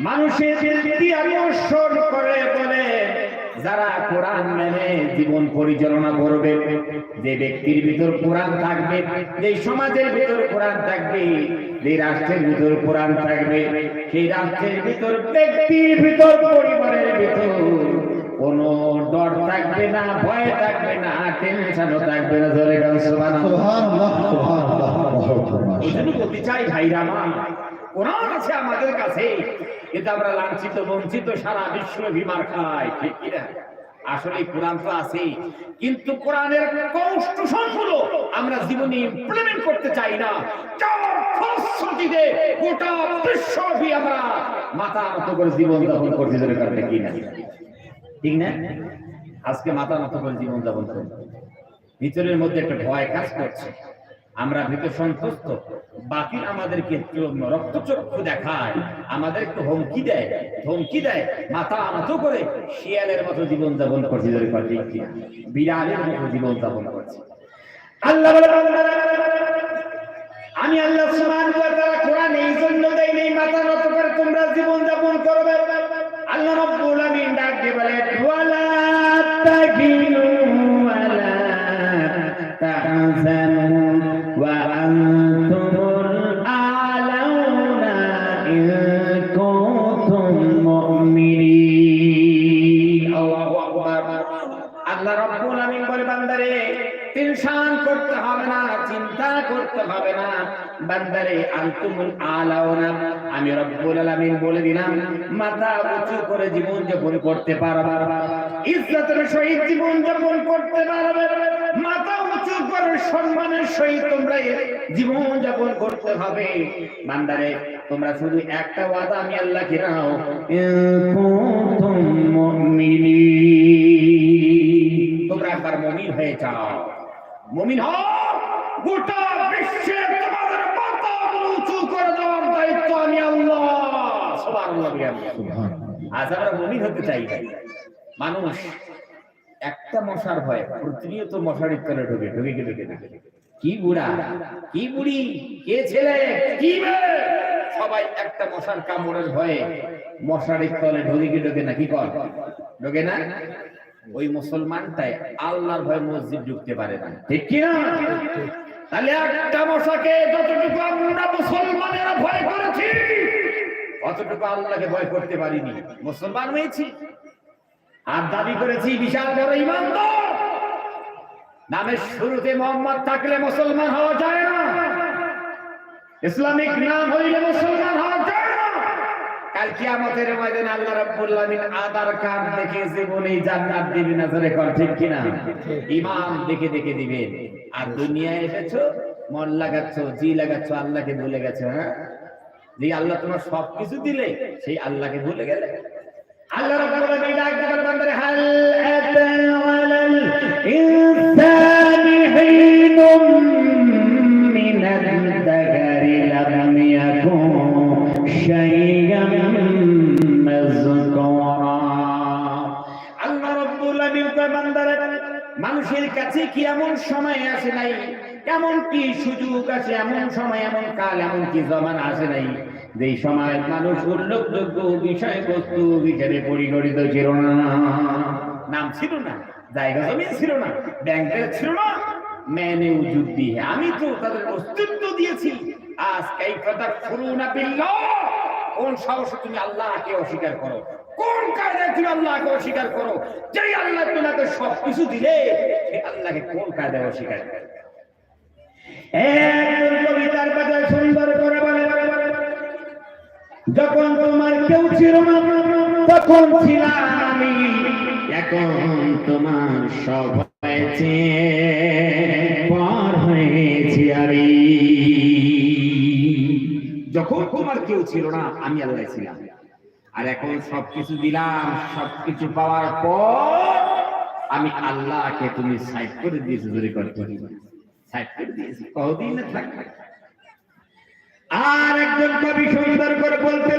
মানুষের দিকে আকর্ষণ করে বলে যারা কোরআন মেনে জীবন পরিচালনা করবে, যে ব্যক্তির ভিতর কোরআন থাকবে, যে সমাজের ভিতর কোরআন থাকবে, যে রাষ্ট্রের ভিতর কোরআন থাকবে, সেই রাষ্ট্রের ভিতর, ব্যক্তির ভিতর, পরিবারের ভিতর কোন ডর থাকবে না, ভয় থাকবে না, টেনশনও থাকবে না। জোরে গান সুবহানাল্লাহ সুবহানাল্লাহ সুবহানাল্লাহ। এজন্য বলতে চাই ভাইরা আমার, কোরআন আছে আমাদের কাছে, কিন্তু আমরা লাঞ্ছিত বঞ্চিত সারা বিশ্ব বিমার খাই, ঠিক কিনা? আসলে কোরআন তো আছে, কিন্তু কোরআনের কনস্টিটিউশনগুলো আমরা জীবনে ইমপ্লিমেন্ট করতে চাই না। ফলশ্রুতিতে গোটা বিশ্বব্যাপী আমরা মাথা নত করে জীবন যাপন করতে যেতে পারবে কিনা, ঠিক না? আজকে মাথা নত করে জীবন যাপন করব, ভিতরের মধ্যে একটা ভয় কাজ করছে, আমরা ভিতর সন্তুষ্ট, বাকি আমাদেরকে রক্তচক্ষু দেখায়, আমাদেরকে হুমকি দেয়, মাথা নত করে শিয়ালের মতো জীবন যাপন করছি, বিড়ালের মতো জীবন যাপন করছি। আল্লাহ বলে, আমি আল্লাহ সুবহানাহু ওয়া তাআলা কোরআন এই জন্য দেই নেই মাথা নত করে তোমরা জীবন যাপন করবে। আল্লাহ রাব্বুল আলামিন ডাক দিয়ে বলে, ওয়ালা তাকিনু ওয়ালা তাহজানু ওয়া আনতুমুল আলাউনা ইন কুনতুম মুমিনিন। আল্লাহু আকবার। আল্লাহ রাব্বুল আলামিন বলে, বান্দারে টেনশন করতে হবে না, চিন্তা করতে হবে না, বান্দারে আনতুমুল আলাউনা, আমি রব্বুল আলামিন বলে দিলাম মাথা উঁচু করে জীবন যাপন করতে পারবে, ইজ্জতের সহিত জীবন যাপন করতে পারবে, মাথা উঁচু করে সম্মানের সহিত তোমরা জীবন যাপন করতে হবে। বান্দারে তোমরা শুধু একটা ওয়াদা আমি আল্লাহকে দাও, কুনতুম মুমিনিন, তোমরা একবার মুমিন হয়ে যাও, মুমিন হও, গোটা বিশ্বে তোমাদের মাথা উঁচু করে দেওয়ার দায়িত্ব আমি আল্লাহ। সুবহানাল্লাহ। আজ আমরা মুমিন হতে চাই, মানুষ একটা মশার ভয় প্রতিনিয়ত মশারির তলে ঢুকে, কি বুড়া, কি বুড়ি, কে ছেলে, কি মেয়ে, সবাই একটা মশার কামড়ের ভয়ে মশারির তলে ঢুকে না, কি কর ঢোকে না? ওই মুসলমানটাই আল্লাহর ভয় মসজিদ ঢুকতে পারে না, ঠিক কি না? তাহলে একটা মশাকে যতটুকু আমরা মুসলমানেরা ভয় করেছি, অতটুকু আল্লাহকে ভয় করতে পারিনি। মুসলমান হয়েছি আর দাবি করেছি বিশাল বড় ইমানদার, নামের শুরুতে মোহাম্মদ থাকলে মুসলমান হওয়া যায় না, ইসলামিক নাম হইলে মুসলমান হওয়া যায় না। কাল কিয়ামতের ময়দানে আল্লাহ রাব্বুল আলামিন আধার কার্ড দেখে জীবনে জান্নাত দিবে না, জোরে কর ঠিক কি না? ঈমান দেখে দিবে। আর দুনিয়ায় এসেছো, মন লাগাচ্ছো, জি লাগাচ্ছো, আল্লাহকে ভুলে গেছো। হ্যাঁ, যে আল্লাহ তোমার সবকিছু দিলে সেই আল্লাহকে ভুলে গেলে। আল্লাহ রাব্বুল আলামিন ডাক দিয়ে বান্দারে, হাল আতা আলাল ইনসানি হিনুম মিনাদ দাগারি লাম ইয়াকুন শাইয়াম মাযকুরা। আল্লাহ রাব্বুল আলামিন কয়, বান্দারে মানুষের কাছে কি এমন সময় আসে নাই, এমন কি সুযোগ আছে, এমন সময়, এমন কাল, এমন কি জমানা আসে নাই যে সময় মানুষ উল্লেখযোগ্য বিষয়বস্তু বিচারে পরিগণিত ছিল না, নাম ছিল না, জায়গা জমি ছিল না, ব্যাংক ছিল না, মেনে উজুদ দিয়ে আমি তো তাদের অস্তিত্ব দিয়েছি। আজ কাইফা তাকফুরুনা বিল্লাহ, কোন সাহসে তুমি আল্লাহকে অস্বীকার করো, কোন কায়দায় তুমি আল্লাহকে অস্বীকার করো? যেই আল্লাহ তোমাকে সবকিছু দিলে সেই আল্লাহকে কোন কায়দায় অস্বীকার করো? একজন কবিতার কথা সুন্দর করে বলে, যখন তোমার কেউ ছিল না তখন ছিলাম আমি, এখন তোমার সব হয়েছে, পর হয়েছি আমি। যখন তোমার কেউ ছিল না আমি আল্লাহ ছিলাম, আর এখন সবকিছু দিলাম, সবকিছু পাওয়ার পর আমি আল্লাহকে তুমি সাইড করে দিয়েছো, জোরে করতে সাইড করে দিয়েছি, কতদিন থাকবে। আর একজন কবি সুন্দর করে বলতে